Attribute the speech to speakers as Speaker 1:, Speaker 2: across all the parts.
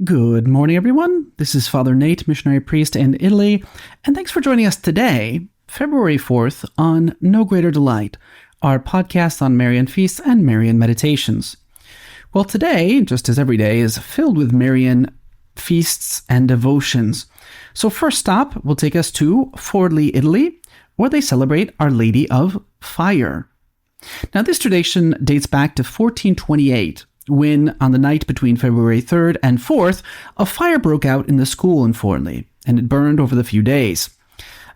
Speaker 1: Good morning, everyone. This is Father Nate, missionary priest in Italy, and thanks for joining us today, February 4th, on No Greater Delight, our podcast on Marian feasts and Marian meditations. Well, today, just as every day, is filled with Marian feasts and devotions. So first stop will take us to Forlì, Italy, where they celebrate Our Lady of Fire. Now, this tradition dates back to 1428, when, on the night between February 3rd and 4th, a fire broke out in the school in Forlì, and it burned over the few days.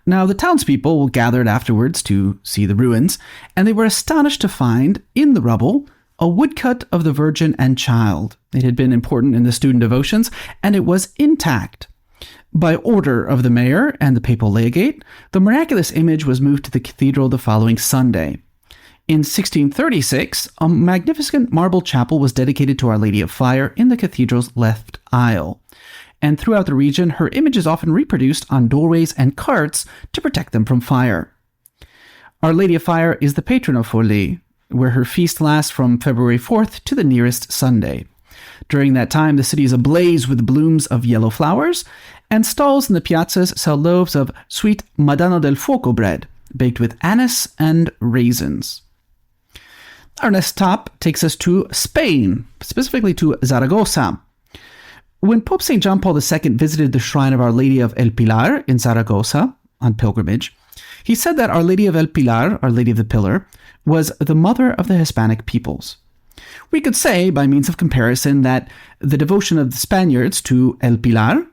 Speaker 1: Now, the townspeople gathered afterwards to see the ruins, and they were astonished to find, in the rubble, a woodcut of the Virgin and Child. It had been important in the student devotions, and it was intact. By order of the mayor and the papal legate, the miraculous image was moved to the cathedral the following Sunday. In 1636, a magnificent marble chapel was dedicated to Our Lady of Fire in the cathedral's left aisle. And throughout the region, her image is often reproduced on doorways and carts to protect them from fire. Our Lady of Fire is the patron of Forlì, where her feast lasts from February 4th to the nearest Sunday. During that time, the city is ablaze with blooms of yellow flowers, and stalls in the piazzas sell loaves of sweet Madonna del Fuoco bread, baked with anise and raisins. Our next stop takes us to Spain, specifically to Zaragoza. When Pope St. John Paul II visited the shrine of Our Lady of El Pilar in Zaragoza on pilgrimage, he said that Our Lady of El Pilar, Our Lady of the Pillar, was the mother of the Hispanic peoples. We could say, by means of comparison, that the devotion of the Spaniards to El Pilar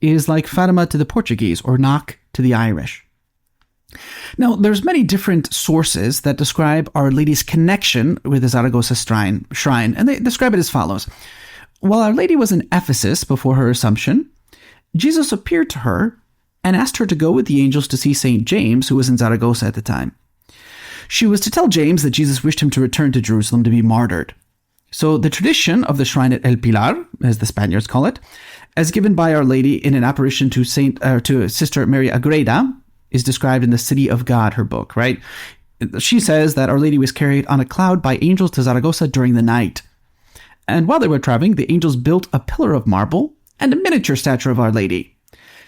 Speaker 1: is like Fatima to the Portuguese or Knock to the Irish. Now, there's many different sources that describe Our Lady's connection with the Zaragoza shrine, and they describe it as follows. While Our Lady was in Ephesus before her Assumption, Jesus appeared to her and asked her to go with the angels to see St. James, who was in Zaragoza at the time. She was to tell James that Jesus wished him to return to Jerusalem to be martyred. So the tradition of the shrine at El Pilar, as the Spaniards call it, as given by Our Lady in an apparition to Sister Mary Agreda, is described in the City of God, her book, right? She says that Our Lady was carried on a cloud by angels to Zaragoza during the night. And while they were traveling, the angels built a pillar of marble and a miniature statue of Our Lady.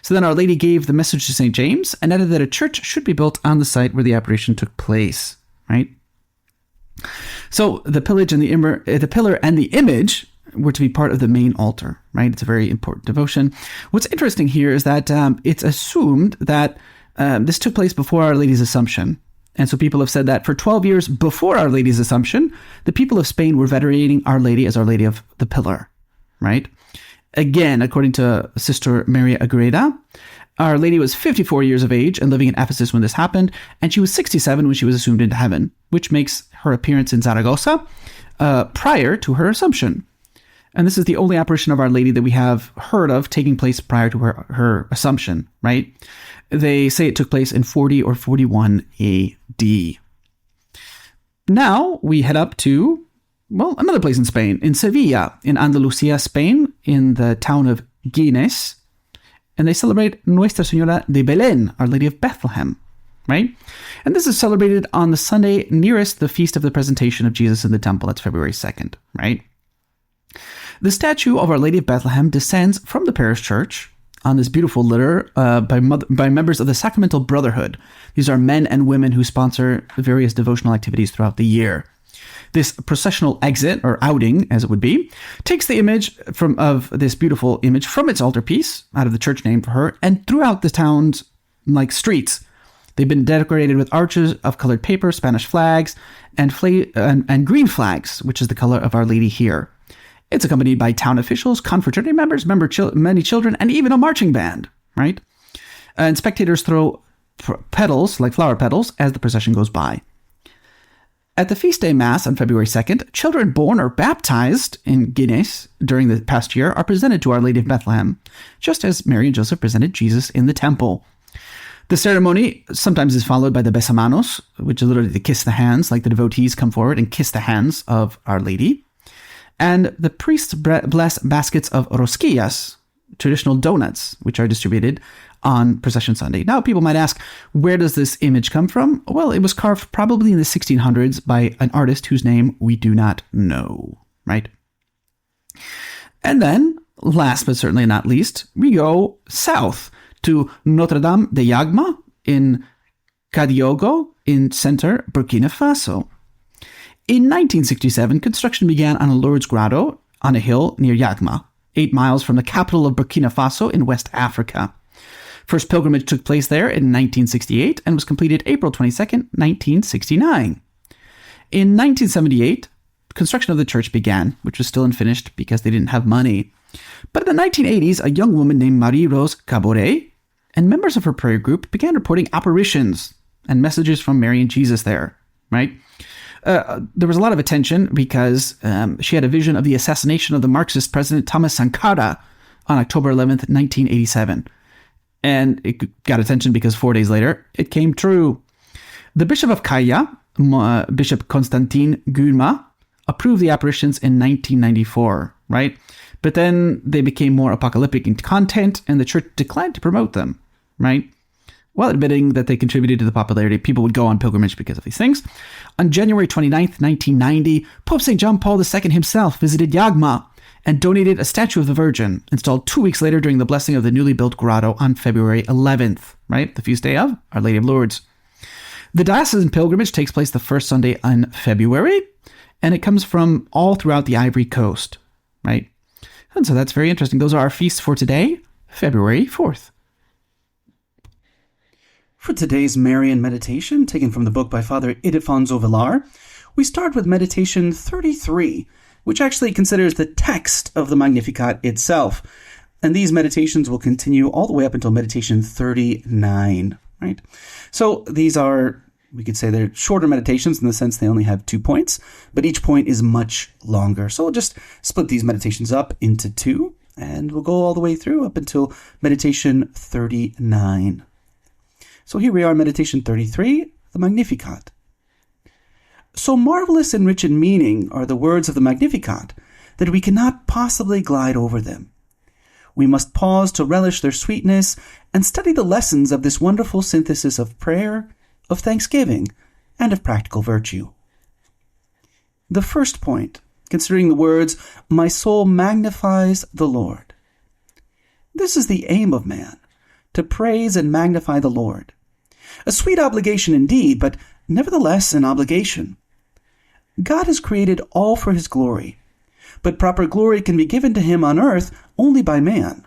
Speaker 1: So then Our Lady gave the message to St. James and added that a church should be built on the site where the apparition took place, right? So the pillar and the image were to be part of the main altar, right? It's a very important devotion. What's interesting here is that it's assumed that this took place before Our Lady's Assumption. And so people have said that for 12 years before Our Lady's Assumption, the people of Spain were venerating Our Lady as Our Lady of the Pillar, right? Again, according to Sister Mary Agreda, Our Lady was 54 years of age and living in Ephesus when this happened, and she was 67 when she was assumed into heaven, which makes her appearance in Zaragoza prior to her Assumption. And this is the only apparition of Our Lady that we have heard of taking place prior to her Assumption, right? They say it took place in 40 or 41 AD. Now we head up to, another place in Spain, in Sevilla, in Andalusia, Spain, in the town of Guines. And they celebrate Nuestra Señora de Belén, Our Lady of Bethlehem, right? And this is celebrated on the Sunday nearest the Feast of the Presentation of Jesus in the Temple. That's February 2nd, right? The statue of Our Lady of Bethlehem descends from the parish church on this beautiful litter by members of the Sacramental Brotherhood. These are men and women who sponsor various devotional activities throughout the year. This processional exit, or outing as it would be, takes the image of this beautiful image from its altarpiece, out of the church named for her, and throughout the town's streets. They've been decorated with arches of colored paper, Spanish flags, and green flags, which is the color of Our Lady here. It's accompanied by town officials, confraternity members, many children, and even a marching band, right? And spectators throw petals, like flower petals, as the procession goes by. At the feast day mass on February 2nd, children born or baptized in Guinness during the past year are presented to Our Lady of Bethlehem, just as Mary and Joseph presented Jesus in the temple. The ceremony sometimes is followed by the besamanos, which is literally to kiss the hands, like the devotees come forward and kiss the hands of Our Lady. And the priests bless baskets of rosquillas, traditional donuts, which are distributed on Procession Sunday. Now, people might ask, where does this image come from? Well, it was carved probably in the 1600s by an artist whose name we do not know, right? And then last but certainly not least, we go south to Notre Dame de Yagma in Kadiogo in center Burkina Faso. In 1967, construction began on a Lourdes grotto on a hill near Yagma, 8 miles from the capital of Burkina Faso in West Africa. First pilgrimage took place there in 1968 and was completed April 22nd, 1969. In 1978, construction of the church began, which was still unfinished because they didn't have money. But in the 1980s, a young woman named Marie-Rose Caboret and members of her prayer group began reporting apparitions and messages from Marian Jesus there, right? There was a lot of attention because she had a vision of the assassination of the Marxist president Thomas Sankara on October 11th, 1987. And it got attention because 4 days later, it came true. The Bishop of Kaya, Bishop Constantin Gurma, approved the apparitions in 1994, right? But then they became more apocalyptic in content, and the church declined to promote them, right? While admitting that they contributed to the popularity, people would go on pilgrimage because of these things. On January 29th, 1990, Pope St. John Paul II himself visited Yagma and donated a statue of the Virgin, installed 2 weeks later during the blessing of the newly built grotto on February 11th, right? The feast day of Our Lady of Lourdes. The diocesan pilgrimage takes place the first Sunday in February, and it comes from all throughout the Ivory Coast, right? And so that's very interesting. Those are our feasts for today, February 4th. For today's Marian meditation, taken from the book by Father Ildefonso Villar, we start with meditation 33, which actually considers the text of the Magnificat itself. And these meditations will continue all the way up until meditation 39, right? So these are, we could say they're shorter meditations in the sense they only have 2 points, but each point is much longer. So we'll just split these meditations up into 2, and we'll go all the way through up until meditation 39. So here we are, meditation 33, the Magnificat. So marvelous and rich in meaning are the words of the Magnificat that we cannot possibly glide over them. We must pause to relish their sweetness and study the lessons of this wonderful synthesis of prayer, of thanksgiving, and of practical virtue. The first point, considering the words, "My soul magnifies the Lord." This is the aim of man, to praise and magnify the Lord. A sweet obligation indeed, but nevertheless an obligation. God has created all for his glory, but proper glory can be given to him on earth only by man.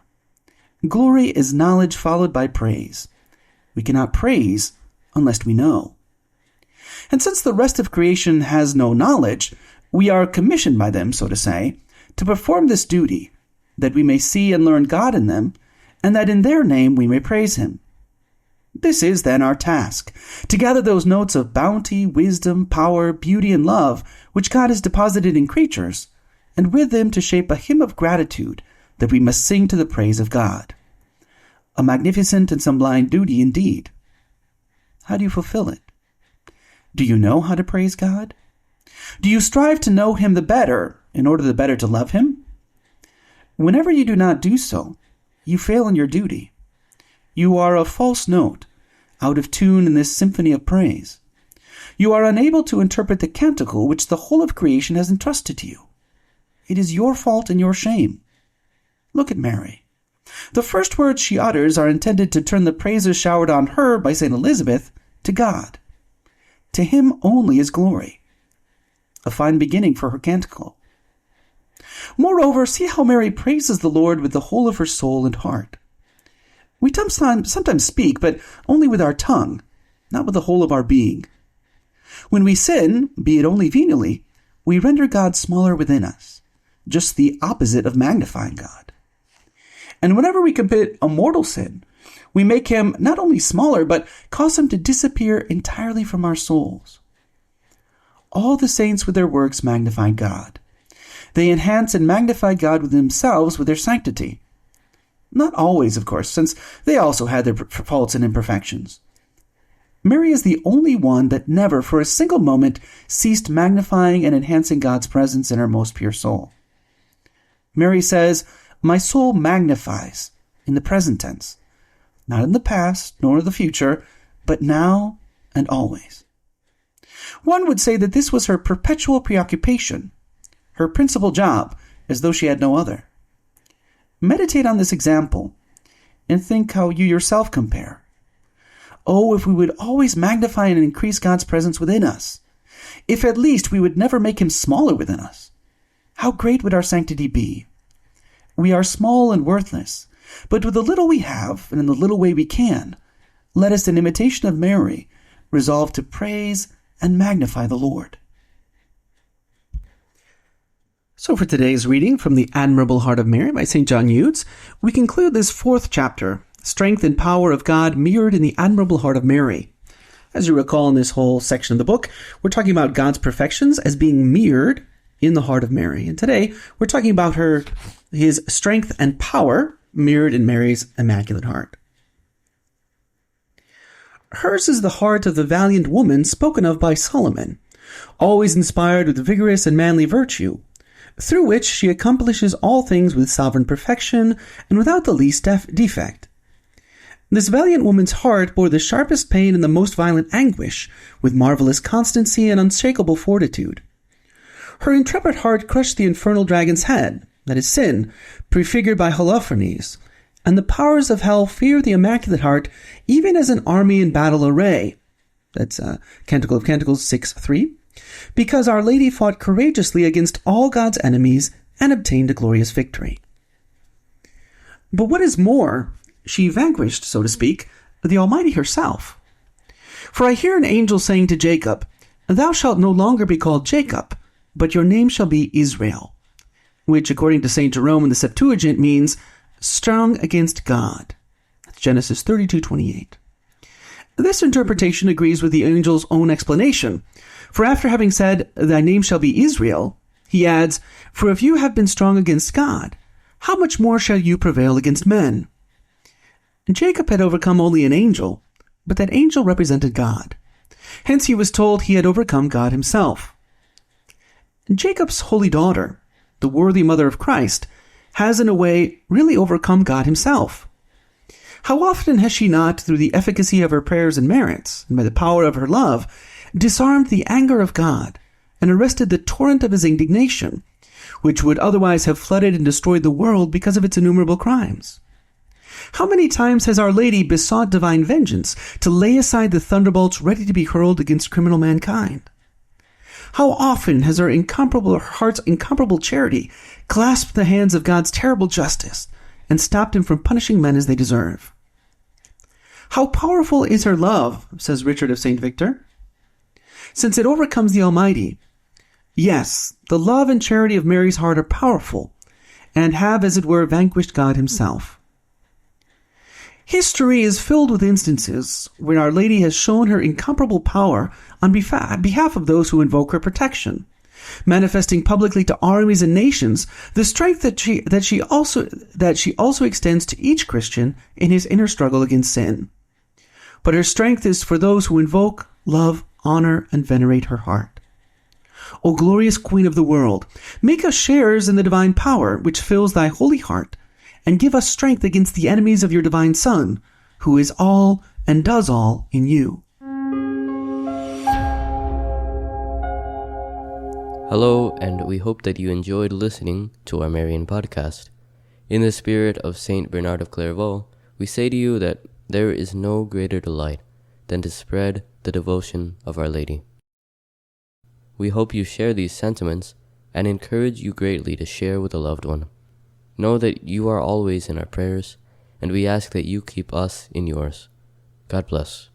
Speaker 1: Glory is knowledge followed by praise. We cannot praise unless we know. And since the rest of creation has no knowledge, we are commissioned by them, so to say, to perform this duty, that we may see and learn God in them, and that in their name we may praise him. This is then our task, to gather those notes of bounty, wisdom, power, beauty, and love which God has deposited in creatures, and with them to shape a hymn of gratitude that we must sing to the praise of God. A magnificent and sublime duty indeed. How do you fulfill it? Do you know how to praise God? Do you strive to know him the better in order the better to love him? Whenever you do not do so, you fail in your duty. You are a false note, out of tune in this symphony of praise. You are unable to interpret the canticle which the whole of creation has entrusted to you. It is your fault and your shame. Look at Mary. The first words she utters are intended to turn the praises showered on her by St. Elizabeth to God. To him only is glory. A fine beginning for her canticle. Moreover, see how Mary praises the Lord with the whole of her soul and heart. We sometimes speak, but only with our tongue, not with the whole of our being. When we sin, be it only venially, we render God smaller within us, just the opposite of magnifying God. And whenever we commit a mortal sin, we make him not only smaller, but cause him to disappear entirely from our souls. All the saints with their works magnify God. They enhance and magnify God with themselves with their sanctity. Not always, of course, since they also had their faults and imperfections. Mary is the only one that never, for a single moment, ceased magnifying and enhancing God's presence in her most pure soul. Mary says, "My soul magnifies," in the present tense, not in the past nor the future, but now and always. One would say that this was her perpetual preoccupation, her principal job, as though she had no other. Meditate on this example and think how you yourself compare. Oh, if we would always magnify and increase God's presence within us. If at least we would never make him smaller within us. How great would our sanctity be? We are small and worthless, but with the little we have and in the little way we can, let us, in imitation of Mary, resolve to praise and magnify the Lord. So for today's reading from the Admirable Heart of Mary by St. John Eudes, we conclude this 4th chapter, Strength and Power of God Mirrored in the Admirable Heart of Mary. As you recall in this whole section of the book, we're talking about God's perfections as being mirrored in the heart of Mary. And today, we're talking about his strength and power mirrored in Mary's Immaculate Heart. Hers is the heart of the valiant woman spoken of by Solomon, always inspired with vigorous and manly virtue, through which she accomplishes all things with sovereign perfection and without the least defect. This valiant woman's heart bore the sharpest pain and the most violent anguish, with marvelous constancy and unshakable fortitude. Her intrepid heart crushed the infernal dragon's head, that is sin, prefigured by Holofernes, and the powers of hell fear the Immaculate Heart even as an army in battle array. That's Canticle of Canticles 6:3. Because Our Lady fought courageously against all God's enemies and obtained a glorious victory. But what is more, she vanquished, so to speak, the Almighty herself. For I hear an angel saying to Jacob, "Thou shalt no longer be called Jacob, but your name shall be Israel," which, according to St. Jerome in the Septuagint, means strong against God. That's Genesis 32:28. This interpretation agrees with the angel's own explanation, for after having said, "Thy name shall be Israel," he adds, "For if you have been strong against God, how much more shall you prevail against men?" Jacob had overcome only an angel, but that angel represented God. Hence he was told he had overcome God himself. Jacob's holy daughter, the worthy mother of Christ, has in a way really overcome God himself. How often has she not, through the efficacy of her prayers and merits, and by the power of her love, disarmed the anger of God and arrested the torrent of his indignation, which would otherwise have flooded and destroyed the world because of its innumerable crimes? How many times has Our Lady besought divine vengeance to lay aside the thunderbolts ready to be hurled against criminal mankind? How often has her heart's incomparable charity clasped the hands of God's terrible justice and stopped him from punishing men as they deserve? How powerful is her love, says Richard of St. Victor, since it overcomes the Almighty. Yes, the love and charity of Mary's heart are powerful, and have, as it were, vanquished God himself. History is filled with instances where Our Lady has shown her incomparable power on behalf of those who invoke her protection, manifesting publicly to armies and nations the strength that she also extends to each Christian in his inner struggle against sin. But her strength is for those who invoke, love, honor, and venerate her heart. O glorious Queen of the world, make us sharers in the divine power which fills thy holy heart, and give us strength against the enemies of your divine Son, who is all and does all in you.
Speaker 2: Hello, and we hope that you enjoyed listening to our Marian podcast. In the spirit of Saint Bernard of Clairvaux, we say to you that there is no greater delight than to spread the devotion of Our Lady. We hope you share these sentiments and encourage you greatly to share with a loved one. Know that you are always in our prayers, and we ask that you keep us in yours. God bless.